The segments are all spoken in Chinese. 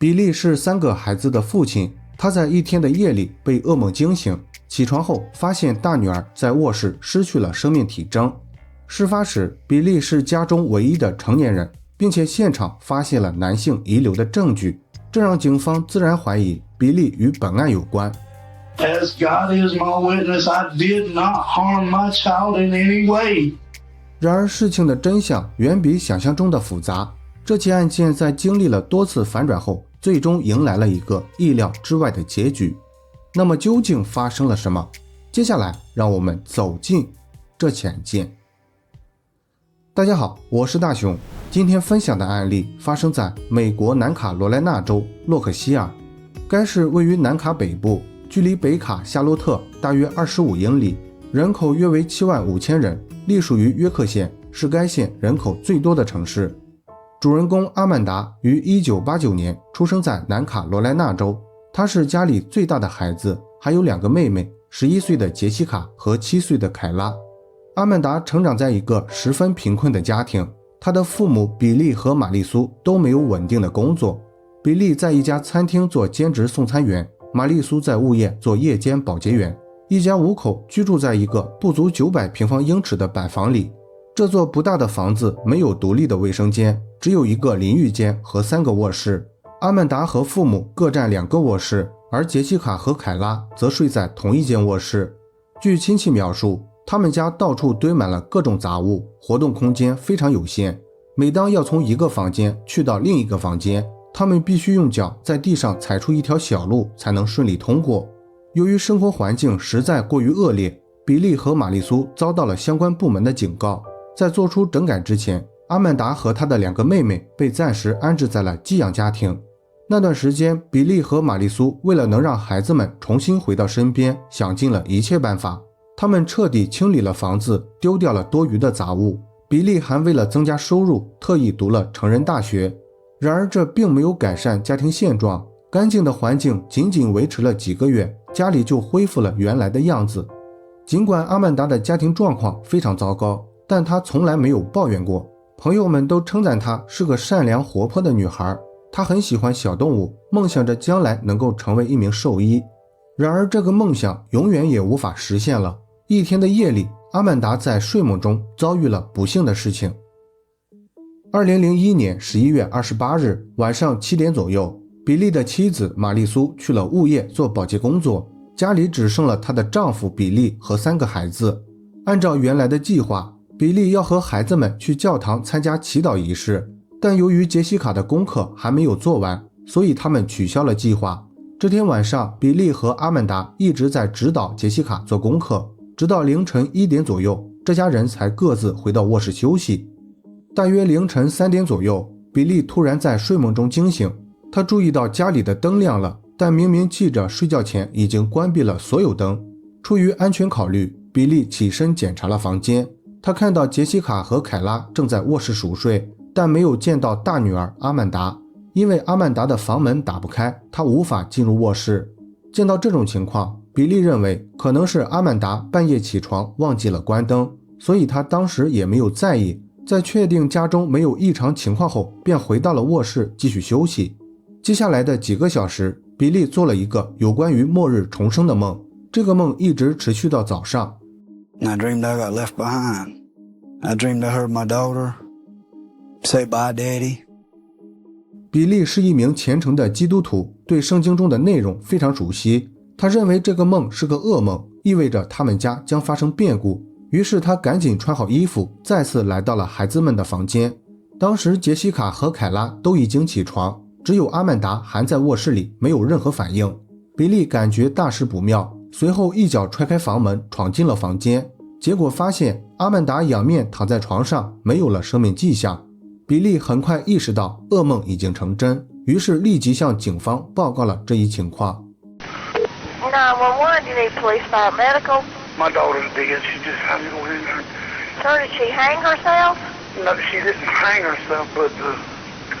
比利是3个孩子的父亲，他在一天的夜里被噩梦惊醒，起床后发现大女儿在卧室失去了生命体征。事发时，比利是家中唯一的成年人，并且现场发现了男性遗留的证据，这让警方自然怀疑比利与本案有关。As God is my witness, I did not harm my child in any way. 然而事情的真相远比想象中的复杂，这起案件在经历了多次反转后，最终迎来了一个意料之外的结局。那么究竟发生了什么？接下来让我们走进这起案件。大家好，我是大熊，今天分享的案例发生在美国南卡罗来纳州洛克希尔。该市位于南卡北部，距离北卡夏洛特大约25英里，人口约为75000人，隶属于约克县，是该县人口最多的城市。主人公阿曼达于1989年出生在南卡罗来纳州，他是家里最大的孩子，还有2个妹妹，11岁的杰西卡和7岁的凯拉。阿曼达成长在一个十分贫困的家庭，他的父母比利和玛丽苏都没有稳定的工作。比利在一家餐厅做兼职送餐员，玛丽苏在物业做夜间保洁员，一家5口居住在一个不足900平方英尺的板房里。这座不大的房子没有独立的卫生间，只有一个淋浴间和3个卧室。阿曼达和父母各占2个卧室，而杰西卡和凯拉则睡在同一间卧室。据亲戚描述，他们家到处堆满了各种杂物，活动空间非常有限。每当要从一个房间去到另一个房间，他们必须用脚在地上踩出一条小路才能顺利通过。由于生活环境实在过于恶劣，比利和玛丽苏遭到了相关部门的警告。在做出整改之前，阿曼达和他的2个妹妹被暂时安置在了寄养家庭。那段时间，比利和玛丽苏为了能让孩子们重新回到身边，想尽了一切办法。他们彻底清理了房子，丢掉了多余的杂物。比利还为了增加收入，特意读了成人大学。然而这并没有改善家庭现状，干净的环境仅仅维持了几个月，家里就恢复了原来的样子。尽管阿曼达的家庭状况非常糟糕，但她从来没有抱怨过。朋友们都称赞她是个善良活泼的女孩，她很喜欢小动物，梦想着将来能够成为一名兽医。然而这个梦想永远也无法实现了。一天的夜里，阿曼达在睡梦中遭遇了不幸的事情。2001年11月28日晚上7点左右，比利的妻子玛丽苏去了物业做保洁工作，家里只剩了她的丈夫比利和3个孩子。按照原来的计划，比利要和孩子们去教堂参加祈祷仪式，但由于杰西卡的功课还没有做完，所以他们取消了计划。这天晚上，比利和阿曼达一直在指导杰西卡做功课，直到凌晨1点左右，这家人才各自回到卧室休息。大约凌晨3点左右，比利突然在睡梦中惊醒，他注意到家里的灯亮了，但明明记着睡觉前已经关闭了所有灯。出于安全考虑，比利起身检查了房间，他看到杰西卡和凯拉正在卧室熟睡，但没有见到大女儿阿曼达。因为阿曼达的房门打不开，他无法进入卧室。见到这种情况，比利认为可能是阿曼达半夜起床忘记了关灯，所以他当时也没有在意。在确定家中没有异常情况后，便回到了卧室继续休息。接下来的几个小时，比利做了一个有关于末日重生的梦，这个梦一直持续到早上。I dreamed I got left behind. I dreamed I heard my daughter say bye, Daddy. 比利是一名虔诚的基督徒，对圣经中的内容非常熟悉。他认为这个梦是个噩梦，意味着他们家将发生变故。于是他赶紧穿好衣服，再次来到了孩子们的房间。当时杰西卡和凯拉都已经起床，只有阿曼达还在卧室里，没有任何反应。比利感觉大事不妙，随后一脚踹开房门，闯进了房间，结果发现阿曼达仰面躺在床上，没有了生命迹象。比利很快意识到噩梦已经成真，于是立即向警方报告了这一情况。911, do you need police, fire, medical? My daughter's dead. She just had to go in there. Sir, did she hang herself? No, she didn't hang herself, but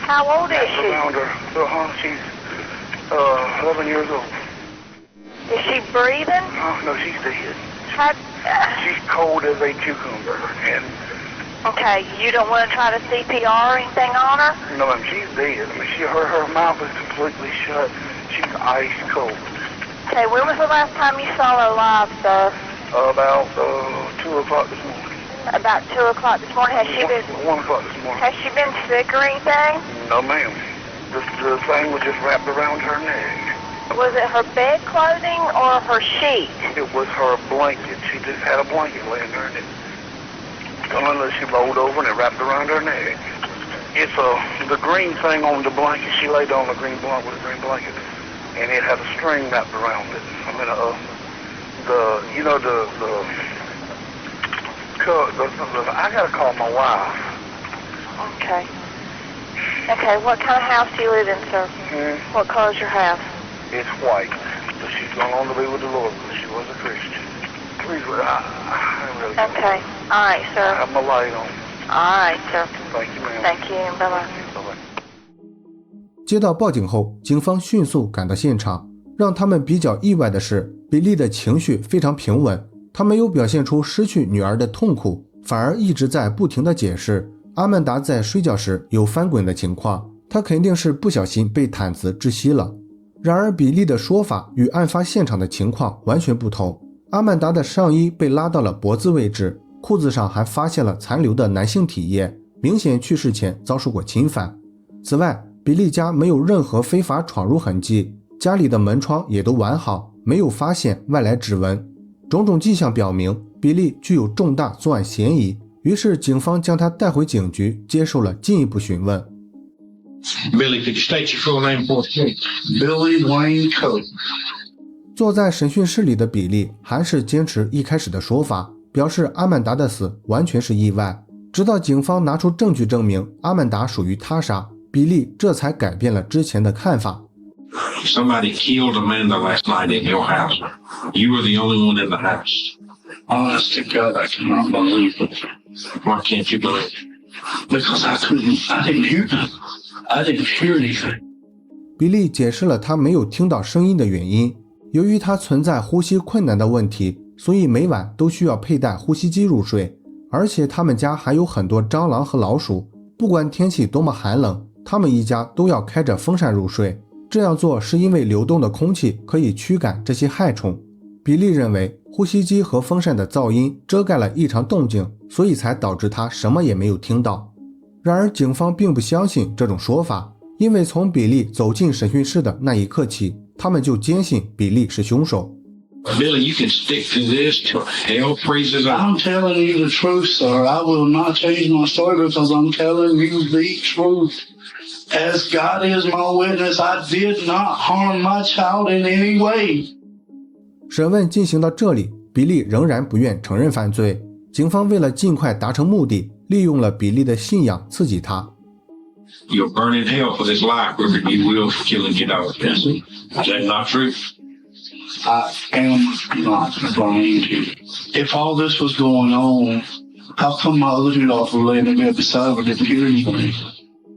How old is she? around her. She's 11 years old. Is she breathing? Oh, no, she's dead. How, She's cold as a cucumber, and Okay, you don't want to try to CPR or anything on her? No, ma'am, she's dead. I mean, her mouth is completely shut. She's ice cold. Okay, when was the last time you saw her alive, sir? About 2 o'clock this morning. About 2 o'clock this morning. Has she been 1 o'clock this morning. Has she been sick or anything? No, ma'am. The thing was just wrapped around her neck. Was it her bed clothing or her sheet? It was her blanket. She just had a blanket laying there, and she rolled over and it wrapped around her neck. It's the green thing on the blanket. She laid on the green blanket with a green blanket, and it had a string wrapped around it. I mean, I gotta call my wife. Okay. Okay, what kind of house do you live in, sir? What color is your house? It's white, but she's gone on to be with the Lord, but she was a Christian. Please, I really Okay. All right, I sir. have my light on. All right, sir. Thank you, ma'am. Thank you. Bye-bye. Bye-bye. 接到报警后，警方迅速赶到现场。让他们比较意外的是，比利的情绪非常平稳，他没有表现出失去女儿的痛苦，反而一直在不停地解释阿曼达在睡觉时有翻滚的情况，他肯定是不小心被毯子窒息了。然而比利的说法与案发现场的情况完全不同，阿曼达的上衣被拉到了脖子位置，裤子上还发现了残留的男性体液，明显去世前遭受过侵犯。此外，比利家没有任何非法闯入痕迹，家里的门窗也都完好，没有发现外来指纹。种种迹象表明比利具有重大作案嫌疑，于是警方将他带回警局接受了进一步询问。Billy, could you state your full name for me? Billy Wayne Coates. 坐在审讯室里的比利还是坚持一开始的说法，表示阿曼达的死完全是意外。直到警方拿出证据证明阿曼达属于他杀，比利这才改变了之前的看法。Somebody killed Amanda last night in your house. You were the only one in the house. Honest to God, I cannot believe it. Why can't you believe it? Because I didn't hear them. I didn't hear anything. 比利解释了他没有听到声音的原因，由于他存在呼吸困难的问题，所以每晚都需要佩戴呼吸机入睡，而且他们家还有很多蟑螂和老鼠，不管天气多么寒冷，他们一家都要开着风扇入睡。这样做是因为流动的空气可以驱赶这些害虫。比利认为呼吸机和风扇的噪音遮盖了异常动静，所以才导致他什么也没有听到。然而警方并不相信这种说法，因为从比利走进审讯室的那一刻起，他们就坚信比利是凶手。Billy, you can stick to this till hell freezes out. I'm telling you the truth, sir. I will not change my story because I'm telling you the truth. As God is my witness, I did not harm my child in any way. 审问进行到这里，比利仍然不愿承认犯罪。警方为了尽快达成目的，利用了比利的信仰刺激他。You'll burn in hell for this life, whether you will for killing your daughter. Is that not true? I am not blind. If all this was going on, how come my other daughter laying there beside me didn't hear anything?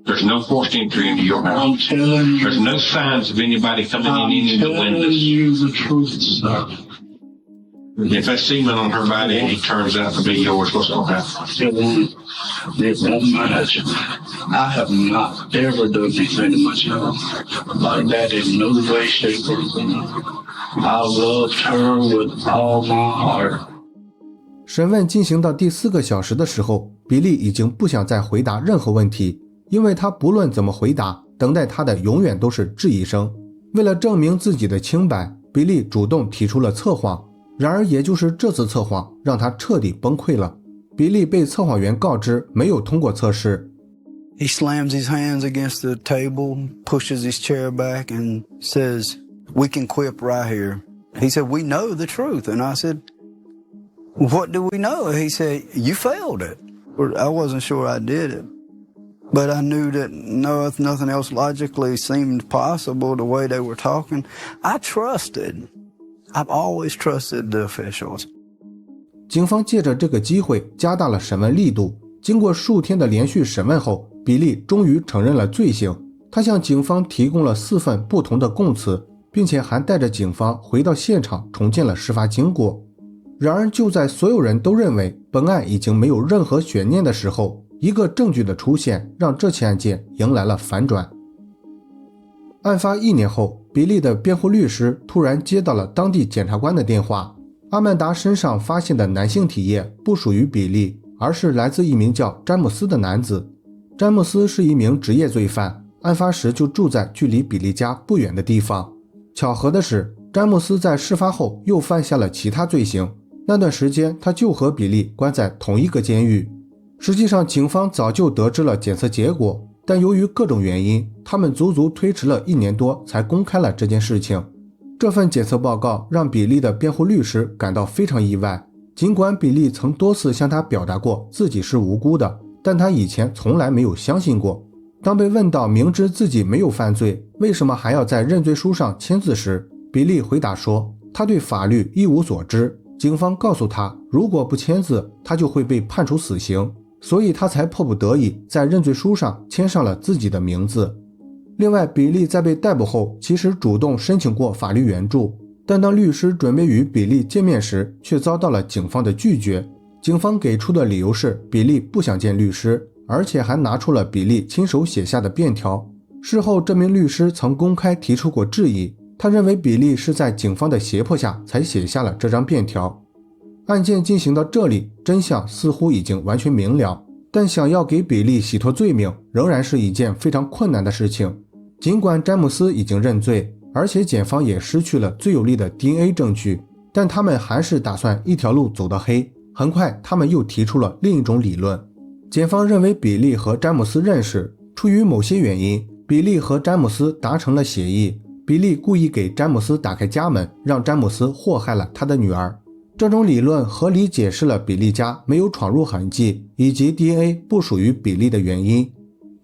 There's no forced entry into your house. I'm telling you. There's no signs of anybody coming in any of the I'm telling windows. you the truth, sir. If that semen on her body and he turns out to be yours, what's going to happen? It won't match. I have not ever done anything to my child like that in no way, shape, or form. I loved her with all my heart. 审问进行到第4个小时的时候，比利已经不想再回答任何问题，因为他不论怎么回答，等待他的永远都是质疑声。为了证明自己的清白，比利主动提出了测谎。然而也就是这次测谎让他彻底崩溃了。比利被测谎员告知没有通过测试。He slams his hands against the table, pushes his chair back and says, "We can quit right here." He said, "We know the truth." And I said, "What do we know?" He said, "You failed it." I wasn't sure I did it, but I knew that nothing else logically seemed possible the way they were talking. I trusted. I've always trusted the officials. 警方借着这个机会加大了审问力度。经过数天的连续审问后，比利终于承认了罪行。他向警方提供了4份不同的供词，并且还带着警方回到现场重建了事发经过。然而就在所有人都认为本案已经没有任何悬念的时候，一个证据的出现让这起案件迎来了反转。案发1年后，比利的辩护律师突然接到了当地检察官的电话，阿曼达身上发现的男性体液不属于比利，而是来自一名叫詹姆斯的男子。詹姆斯是一名职业罪犯，案发时就住在距离比利家不远的地方。巧合的是，詹姆斯在事发后又犯下了其他罪行，那段时间他就和比利关在同一个监狱。实际上警方早就得知了检测结果，但由于各种原因，他们足足推迟了1年多才公开了这件事情。这份检测报告让比利的辩护律师感到非常意外，尽管比利曾多次向他表达过自己是无辜的，但他以前从来没有相信过。当被问到明知自己没有犯罪，为什么还要在认罪书上签字时，比利回答说他对法律一无所知，警方告诉他如果不签字他就会被判处死刑，所以他才迫不得已在认罪书上签上了自己的名字。另外，比利在被逮捕后其实主动申请过法律援助，但当律师准备与比利见面时，却遭到了警方的拒绝。警方给出的理由是比利不想见律师，而且还拿出了比利亲手写下的便条。事后，这名律师曾公开提出过质疑，他认为比利是在警方的胁迫下才写下了这张便条。案件进行到这里，真相似乎已经完全明了，但想要给比利洗脱罪名仍然是一件非常困难的事情。尽管詹姆斯已经认罪，而且检方也失去了最有力的 DNA 证据，但他们还是打算一条路走到黑。很快他们又提出了另一种理论，检方认为比利和詹姆斯认识，出于某些原因，比利和詹姆斯达成了协议，比利故意给詹姆斯打开家门，让詹姆斯祸害了他的女儿。这种理论合理解释了比利家没有闯入痕迹，以及 DNA 不属于比利的原因。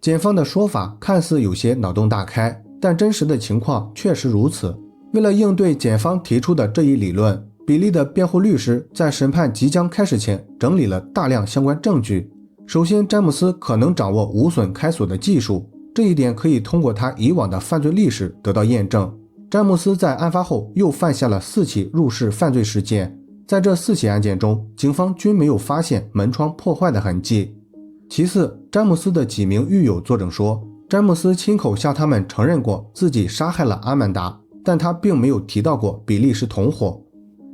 检方的说法看似有些脑洞大开，但真实的情况确实如此。为了应对检方提出的这一理论，比利的辩护律师在审判即将开始前整理了大量相关证据。首先，詹姆斯可能掌握无损开锁的技术，这一点可以通过他以往的犯罪历史得到验证。詹姆斯在案发后又犯下了4起入室犯罪事件，在这4起案件中，警方均没有发现门窗破坏的痕迹。其次，詹姆斯的几名狱友作证说，詹姆斯亲口向他们承认过自己杀害了阿曼达，但他并没有提到过比利是同伙。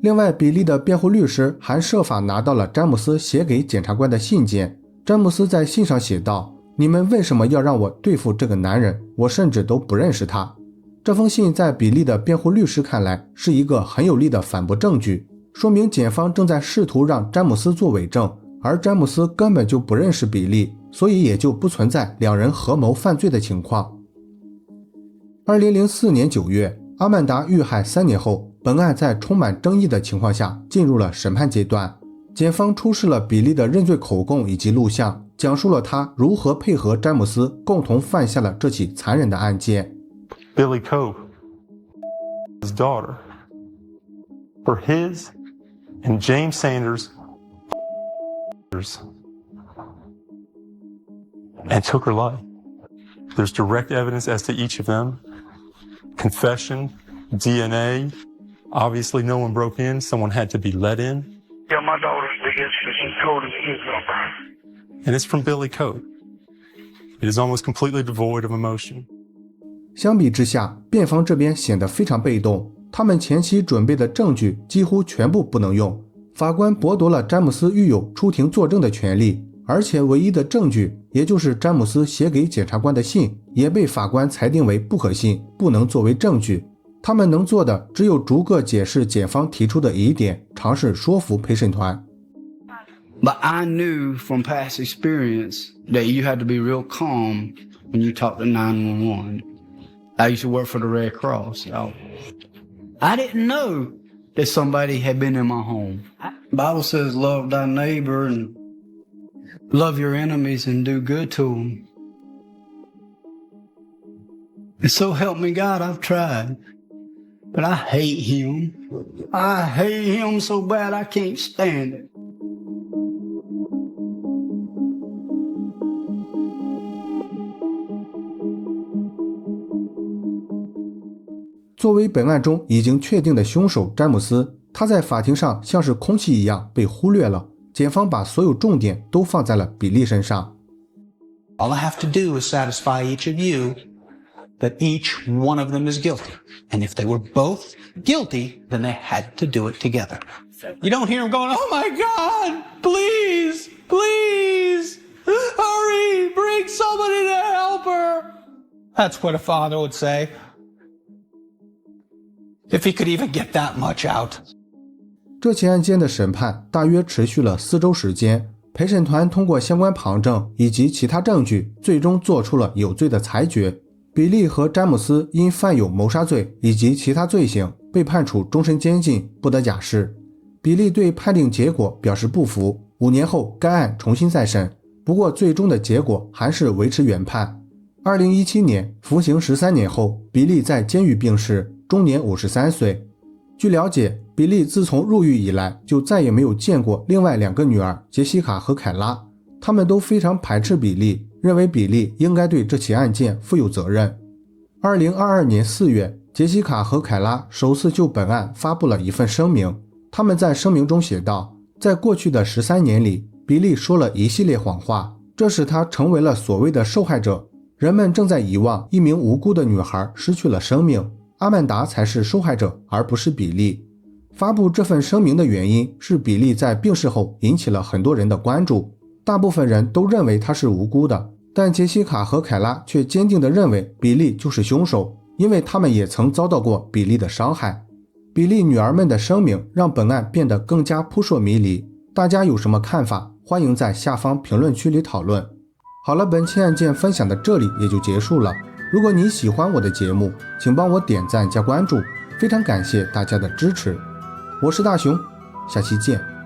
另外，比利的辩护律师还设法拿到了詹姆斯写给检察官的信件。詹姆斯在信上写道：你们为什么要让我对付这个男人？我甚至都不认识他。这封信在比利的辩护律师看来是一个很有力的反驳证据，说明检方正在试图让詹姆斯做伪证，而詹姆斯根本就不认识比利，所以也就不存在两人合谋犯罪的情况。2004年9月，阿曼达遇害3年后，本案在充满争议的情况下进入了审判阶段。检方出示了比利的认罪口供以及录像，讲述了他如何配合詹姆斯共同犯下了这起残忍的案件。Billy Cope, his daughter, for his and James Sanders' and took her life. There's direct evidence as to each of them. Confession, DNA. Obviously, no one broke in. Someone had to be let in. Yeah, my daughter's dead. She told him his number. And it's from Billy Cope. It is almost completely devoid of emotion. 相比之下，辩方这边显得非常被动，他们前期准备的证据几乎全部不能用。法官剥夺了詹姆斯狱友出庭作证的权利，而且唯一的证据，也就是詹姆斯写给检察官的信，也被法官裁定为不可信，不能作为证据。他们能做的只有逐个解释检方提出的疑点，尝试说服陪审团。But I knew from past experience that you had to be real calm when you talk to 911. I used to work for the Red Cross. So I didn't know that somebody had been in my home. The Bible says love thy neighbor and love your enemies and do good to them. And so help me God, I've tried. But I hate him. I hate him so bad I can't stand it. 作为本案中已经确定的凶手詹姆斯，他在法庭上像是空气一样被忽略了，检方把所有重点都放在了比利身上。All I have to do is satisfy each of you that each one of them is guilty. And if they were both guilty, then they had to do it together. You don't hear them going, oh my God, please, please, hurry, bring somebody to help her. That's what a father would say. If he could even get that much out. 这起案件的审判大约持续了4周时间，陪审团通过相关旁证以及其他证据，最终做出了有罪的裁决。比利和詹姆斯因犯有谋杀罪以及其他罪行，被判处终身监禁，不得假释。比利对判定结果表示不服，5年后该案重新再审，不过最终的结果还是维持原判。2017年，服刑13年后，比利在监狱病逝，终年53岁。据了解，比利自从入狱以来就再也没有见过另外2个女儿杰西卡和凯拉，他们都非常排斥比利，认为比利应该对这起案件负有责任。2022年4月，杰西卡和凯拉首次就本案发布了一份声明，他们在声明中写道，在过去的13年里，比利说了一系列谎话，这使他成为了所谓的受害者。人们正在遗忘一名无辜的女孩失去了生命，阿曼达才是受害者，而不是比利。发布这份声明的原因是比利在病逝后引起了很多人的关注，大部分人都认为他是无辜的，但杰西卡和凯拉却坚定地认为比利就是凶手，因为他们也曾遭到过比利的伤害。比利女儿们的声明让本案变得更加扑朔迷离，大家有什么看法？欢迎在下方评论区里讨论。好了，本期案件分享到这里也就结束了。如果你喜欢我的节目，请帮我点赞加关注，非常感谢大家的支持。我是大熊，下期见。